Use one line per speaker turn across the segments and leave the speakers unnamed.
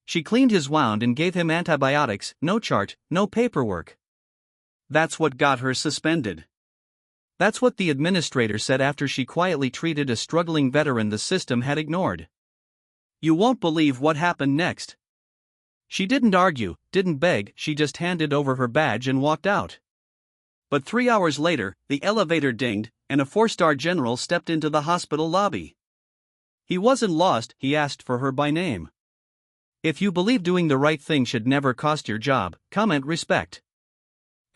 She cleaned his wound and gave him antibiotics, no chart, no paperwork.
That's what got her suspended.
That's what the administrator said after she quietly treated a struggling veteran the system had ignored.
You won't believe what happened next.
She didn't argue, didn't beg, she just handed over her badge and walked out.
But 3 hours later, the elevator dinged, and a 4-star general stepped into the hospital lobby. He wasn't lost, he asked for her by name.
If you believe doing the right thing should never cost your job, comment respect.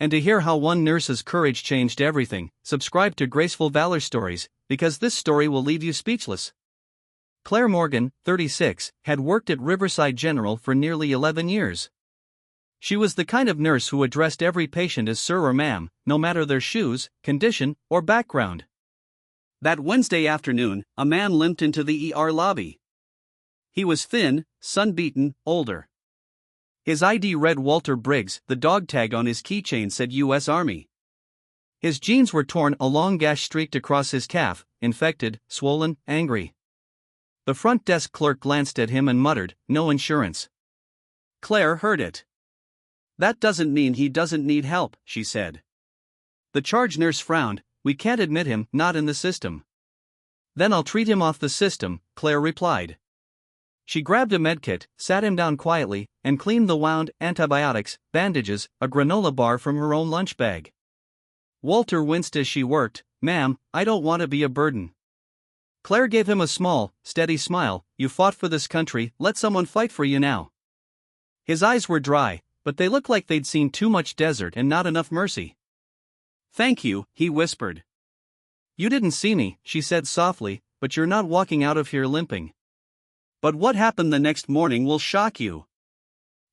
And to hear how one nurse's courage changed everything, subscribe to Graceful Valor Stories, because this story will leave you speechless. Claire Morgan, 36, had worked at Riverside General for nearly 11 years. She was the kind of nurse who addressed every patient as sir or ma'am, no matter their shoes, condition, or background.
That Wednesday afternoon, a man limped into the ER lobby. He was thin, sun-beaten, older. His ID read Walter Briggs, the dog tag on his keychain said U.S. Army.
His jeans were torn, a long gash streaked across his calf, infected, swollen, angry. The front desk clerk glanced at him and muttered, "No insurance."
Claire heard it. "That doesn't mean he doesn't need help," she said.
The charge nurse frowned. "We can't admit him, not in the system." "Then I'll treat him off the system," Claire replied. She grabbed a medkit, sat him down quietly, and cleaned the wound, antibiotics, bandages, a granola bar from her own lunch bag. Walter winced as she worked. "Ma'am, I don't want to be a burden." Claire gave him a small, steady smile. "You fought for this country, let someone fight for you now." His eyes were dry, but they looked like they'd seen too much desert and not enough mercy.
"Thank you," he whispered.
"You didn't see me," she said softly, "but you're not walking out of here limping."
But what happened the next morning will shock you.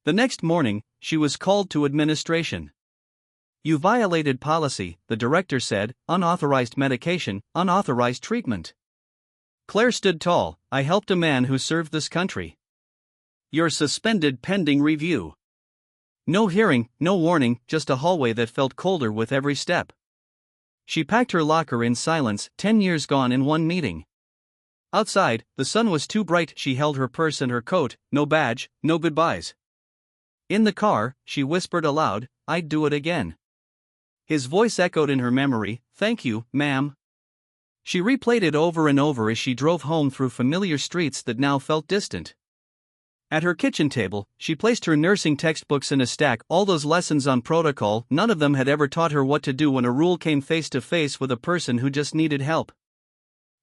The next morning, she was called to administration. "You violated policy," the director said, "unauthorized medication, unauthorized treatment." Claire stood tall. "I helped a man who served this country."
"You're suspended pending review."
No hearing, no warning, just a hallway that felt colder with every step. She packed her locker in silence, 10 years gone in one meeting. Outside, the sun was too bright. She held her purse and her coat, no badge, no goodbyes. In the car, she whispered aloud, "I'd do it again." His voice echoed in her memory, "Thank you, ma'am." She replayed it over and over as she drove home through familiar streets that now felt distant. At her kitchen table, she placed her nursing textbooks in a stack, all those lessons on protocol. None of them had ever taught her what to do when a rule came face to face with a person who just needed help.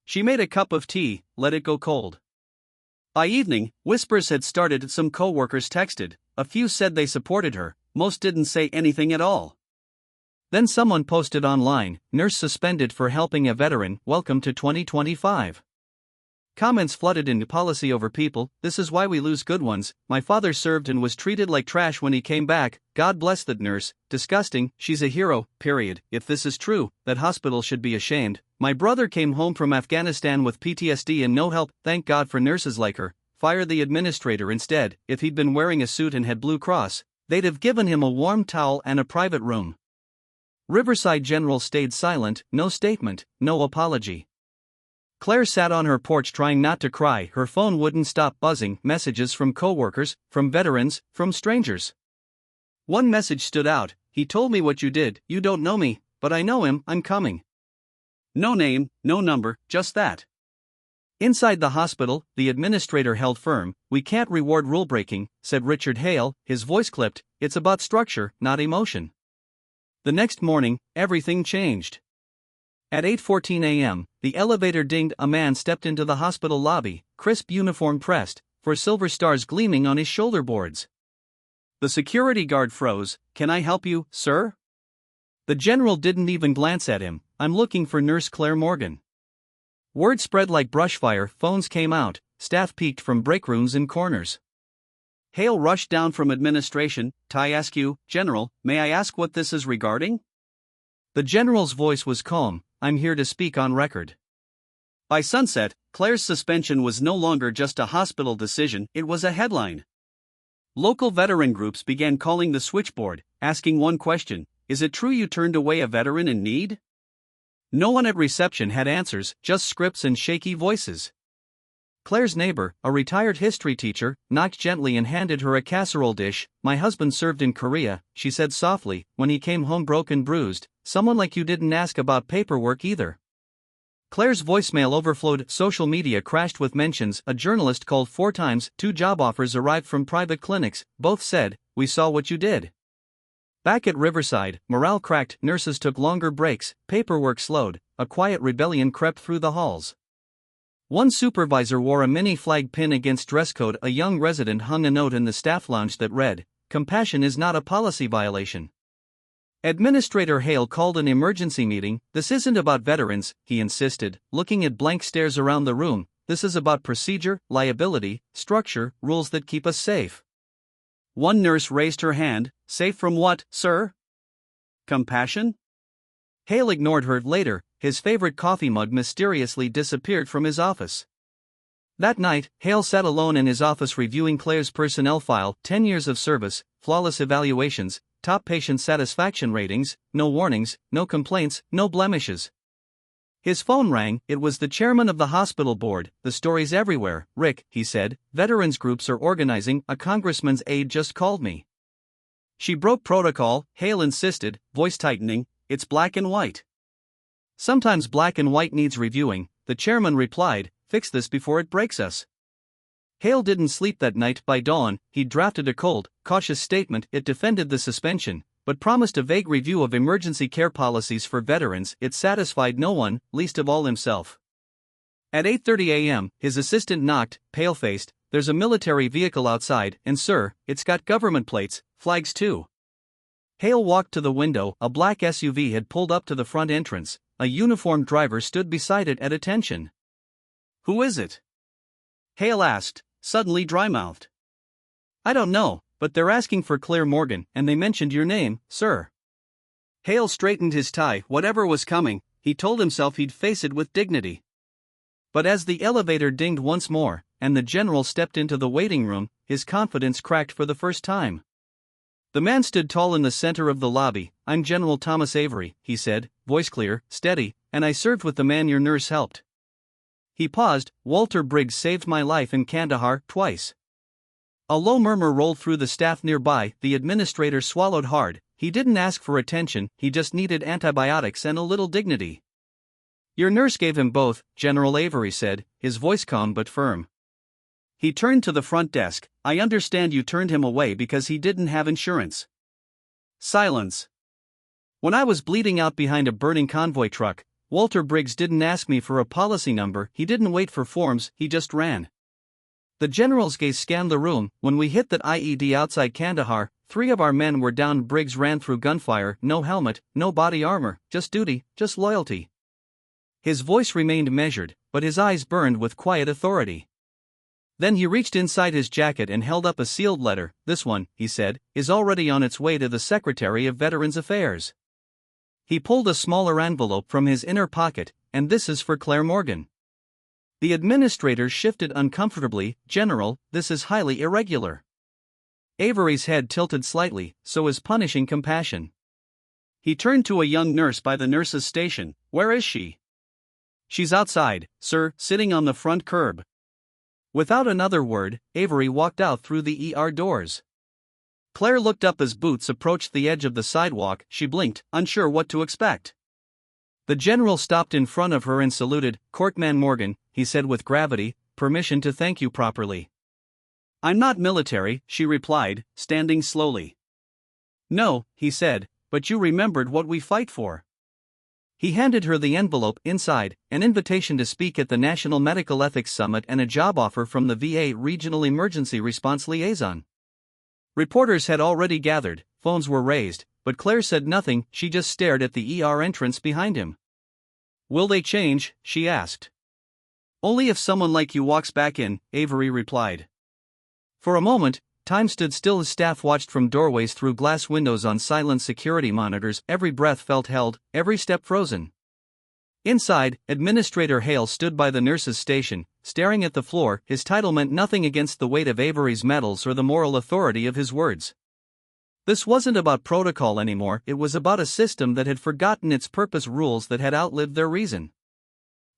She made a cup of tea, let it go cold. By evening, whispers had started. Some co-workers texted, a few said they supported her, most didn't say anything at all. Then someone posted online, "Nurse suspended for helping a veteran, welcome to 2025. Comments flooded into "Policy over people, this is why we lose good ones. My father served and was treated like trash when he came back, God bless that nurse, disgusting, she's a hero, period. If this is true, that hospital should be ashamed. My brother came home from Afghanistan with PTSD and no help, thank God for nurses like her. Fire the administrator instead. If he'd been wearing a suit and had Blue Cross, they'd have given him a warm towel and a private room." Riverside General stayed silent, no statement, no apology. Claire sat on her porch trying not to cry. Her phone wouldn't stop buzzing, messages from coworkers, from veterans, from strangers. One message stood out, "He told me what you did. You don't know me, but I know him, I'm coming." No name, no number, just that. Inside the hospital, the administrator held firm. "We can't reward rule breaking," said Richard Hale, his voice clipped. "It's about structure, not emotion." The next morning, everything changed. At 8:14 a.m., the elevator dinged. A man stepped into the hospital lobby, crisp uniform pressed, for silver stars gleaming on his shoulder boards. The security guard froze. "Can I help you, sir?" The general didn't even glance at him. "I'm looking for Nurse Claire Morgan." Word spread like brushfire, phones came out, staff peeked from break rooms and corners. Hale rushed down from administration. "Ty Askew, General, may I ask what this is regarding?" The general's voice was calm. "I'm here to speak on record." By sunset, Claire's suspension was no longer just a hospital decision, it was a headline. Local veteran groups began calling the switchboard, asking one question: "Is it true you turned away a veteran in need?" No one at reception had answers, just scripts and shaky voices. Claire's neighbor, a retired history teacher, knocked gently and handed her a casserole dish. "My husband served in Korea," she said softly, "when he came home broken bruised. Someone like you didn't ask about paperwork either." Claire's voicemail overflowed. Social media crashed with mentions. A journalist called 4 times. 2 job offers arrived from private clinics. Both said, "We saw what you did." Back at Riverside, morale cracked. Nurses took longer breaks. Paperwork slowed. A quiet rebellion crept through the halls. One supervisor wore a mini flag pin against dress code. A young resident hung a note in the staff lounge that read, "Compassion is not a policy violation." Administrator Hale called an emergency meeting. "This isn't about veterans," he insisted, looking at blank stares around the room. "This is about procedure, liability, structure, rules that keep us safe." One nurse raised her hand. "Safe from what, sir?" "Compassion?" Hale ignored her. Later, his favorite coffee mug mysteriously disappeared from his office. That night, Hale sat alone in his office reviewing Claire's personnel file. 10 years of service, flawless evaluations, top patient satisfaction ratings, no warnings, no complaints, no blemishes. His phone rang. It was the chairman of the hospital board. "The story's everywhere, Rick," he said. "Veterans groups are organizing. A congressman's aide just called me." "She broke protocol," Hale insisted, voice tightening. "It's black and white." "Sometimes black and white needs reviewing," the chairman replied. "Fix this before it breaks us." Hale didn't sleep that night. By dawn, he'd drafted a cold, cautious statement. It defended the suspension, but promised a vague review of emergency care policies for veterans. It satisfied no one, least of all himself. At 8:30 a.m., his assistant knocked, pale-faced. "There's a military vehicle outside, and sir, it's got government plates, flags too." Hale walked to the window. A black SUV had pulled up to the front entrance. A uniformed driver stood beside it at attention. "Who is it?" Hale asked, suddenly dry-mouthed. "I don't know, but they're asking for Claire Morgan, and they mentioned your name, sir." Hale straightened his tie. Whatever was coming, he told himself he'd face it with dignity. But as the elevator dinged once more, and the general stepped into the waiting room, his confidence cracked for the first time. The man stood tall in the center of the lobby. "I'm General Thomas Avery," he said, voice clear, steady, "and I served with the man your nurse helped." He paused. "Walter Briggs saved my life in Kandahar, twice." A low murmur rolled through the staff nearby. The administrator swallowed hard. He didn't ask for attention, he just needed antibiotics and a little dignity. "Your nurse gave him both," General Avery said, his voice calm but firm. He turned to the front desk. "I understand you turned him away because he didn't have insurance." Silence. "When I was bleeding out behind a burning convoy truck, Walter Briggs didn't ask me for a policy number. He didn't wait for forms, he just ran." The general's gaze scanned the room. "When we hit that IED outside Kandahar, 3 of our men were down. Briggs ran through gunfire. No helmet, no body armor, just duty, just loyalty." His voice remained measured, but his eyes burned with quiet authority. Then he reached inside his jacket and held up a sealed letter. "This one," he said, "is already on its way to the Secretary of Veterans Affairs." He pulled a smaller envelope from his inner pocket. "And this is for Claire Morgan." The administrator shifted uncomfortably. "General, this is highly irregular." Avery's head tilted slightly. "So is punishing compassion." He turned to a young nurse by the nurse's station. "Where is she?" "She's outside, sir, sitting on the front curb." Without another word, Avery walked out through the ER doors. Claire looked up as Boots approached the edge of the sidewalk. She blinked, unsure what to expect. The general stopped in front of her and saluted. "Corkman Morgan," he said with gravity, "permission to thank you properly." "I'm not military," she replied, standing slowly. "No," he said, "but you remembered what we fight for." He handed her the envelope. Inside, an invitation to speak at the National Medical Ethics Summit and a job offer from the VA Regional Emergency Response Liaison. Reporters had already gathered, phones were raised, but Claire said nothing. She just stared at the ER entrance behind him. "Will they change?" she asked. "Only if someone like you walks back in," Avery replied. For a moment, time stood still as staff watched from doorways through glass windows on silent security monitors. Every breath felt held, every step frozen. Inside, Administrator Hale stood by the nurse's station, staring at the floor. His title meant nothing against the weight of Avery's medals or the moral authority of his words. This wasn't about protocol anymore, it was about a system that had forgotten its purpose, rules that had outlived their reason.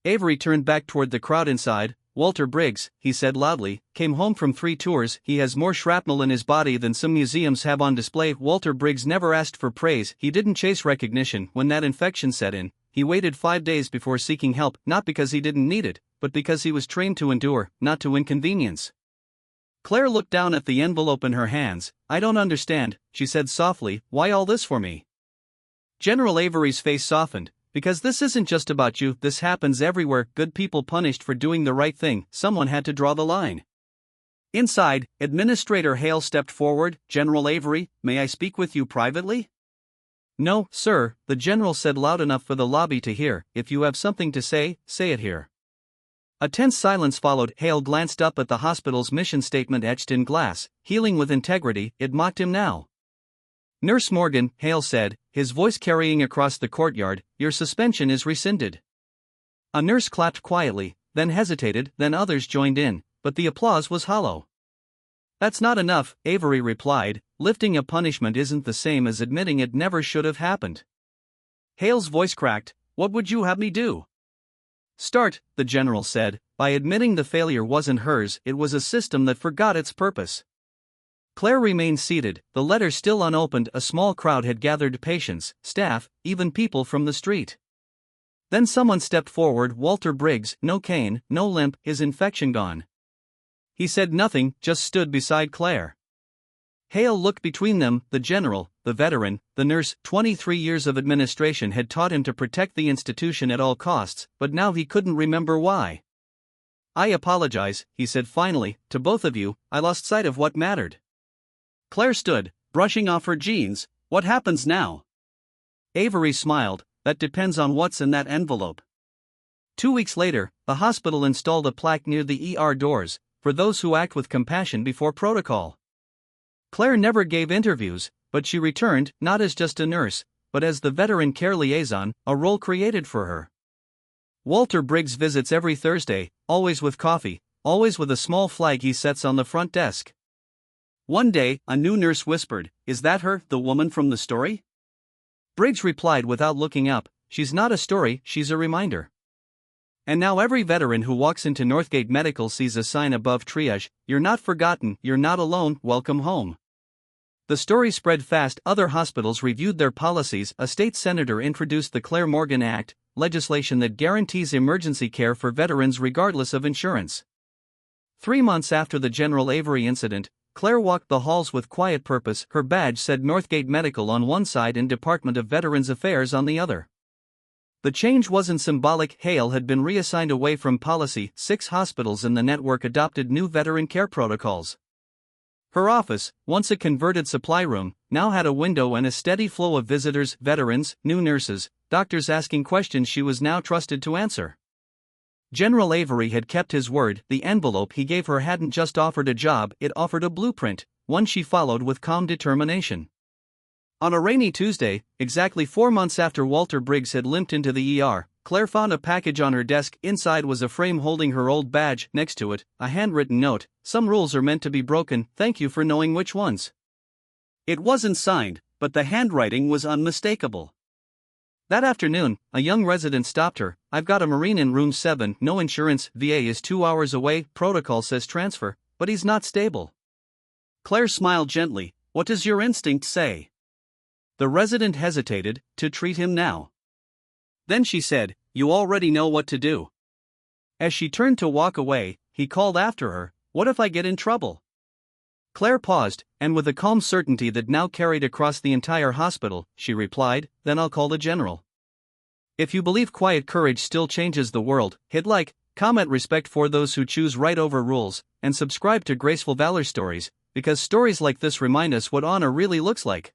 Avery turned back toward the crowd inside. Walter Briggs, he said loudly, came home from 3 tours. He has more shrapnel in his body than some museums have on display. Walter Briggs never asked for praise, he didn't chase recognition. When that infection set in, he waited 5 days before seeking help, not because he didn't need it, but because he was trained to endure, not to inconvenience. Claire looked down at the envelope in her hands. I don't understand, she said softly, why all this for me? General Avery's face softened. Because this isn't just about you, this happens everywhere, good people punished for doing the right thing, someone had to draw the line. Inside, Administrator Hale stepped forward. General Avery, may I speak with you privately? No, sir, the general said loud enough for the lobby to hear. If you have something to say, say it here. A tense silence followed. Hale glanced up at the hospital's mission statement etched in glass, healing with integrity. It mocked him now. Nurse Morgan, Hale said, his voice carrying across the courtyard, your suspension is rescinded. A nurse clapped quietly, then hesitated, then others joined in, but the applause was hollow. That's not enough, Avery replied, lifting a punishment isn't the same as admitting it never should have happened. Hale's voice cracked, what would you have me do? Start, the general said, by admitting the failure wasn't hers, it was a system that forgot its purpose. Claire remained seated, the letter still unopened. A small crowd had gathered, patients, staff, even people from the street. Then someone stepped forward. Walter Briggs, no cane, no limp, his infection gone. He said nothing, just stood beside Claire. Hale looked between them. The general, the veteran, the nurse. 23 years of administration had taught him to protect the institution at all costs, but now he couldn't remember why. I apologize, he said finally, to both of you. I lost sight of what mattered. Claire stood, brushing off her jeans. What happens now? Avery smiled. That depends on what's in that envelope. 2 weeks later, the hospital installed a plaque near the ER doors, for those who act with compassion before protocol. Claire never gave interviews, but she returned, not as just a nurse, but as the veteran care liaison, a role created for her. Walter Briggs visits every Thursday, always with coffee, always with a small flag he sets on the front desk. One day, a new nurse whispered, is that her, the woman from the story? Briggs replied without looking up, she's not a story, she's a reminder. And now every veteran who walks into Northgate Medical sees a sign above triage, you're not forgotten, you're not alone, welcome home. The story spread fast. Other hospitals reviewed their policies. A state senator introduced the Claire Morgan Act, legislation that guarantees emergency care for veterans regardless of insurance. 3 months after the General Avery incident, Claire walked the halls with quiet purpose. Her badge said Northgate Medical on one side and Department of Veterans Affairs on the other. The change wasn't symbolic. Hale had been reassigned away from policy. 6 hospitals in the network adopted new veteran care protocols. Her office, once a converted supply room, now had a window and a steady flow of visitors, veterans, new nurses, doctors asking questions she was now trusted to answer. General Avery had kept his word. The envelope he gave her hadn't just offered a job, it offered a blueprint, one she followed with calm determination. On a rainy Tuesday, exactly 4 months after Walter Briggs had limped into the ER, Claire found a package on her desk. Inside was a frame holding her old badge, next to it, a handwritten note, some rules are meant to be broken, thank you for knowing which ones. It wasn't signed, but the handwriting was unmistakable. That afternoon, a young resident stopped her. I've got a Marine in room 7, no insurance, VA is 2 hours away, protocol says transfer, but he's not stable. Claire smiled gently, what does your instinct say? The resident hesitated, to treat him now. Then she said, you already know what to do. As she turned to walk away, he called after her, what if I get in trouble? Claire paused, and with a calm certainty that now carried across the entire hospital, she replied, then I'll call the general. If you believe quiet courage still changes the world, hit like, comment respect for those who choose right over rules, and subscribe to Graceful Valor Stories, because stories like this remind us what honor really looks like.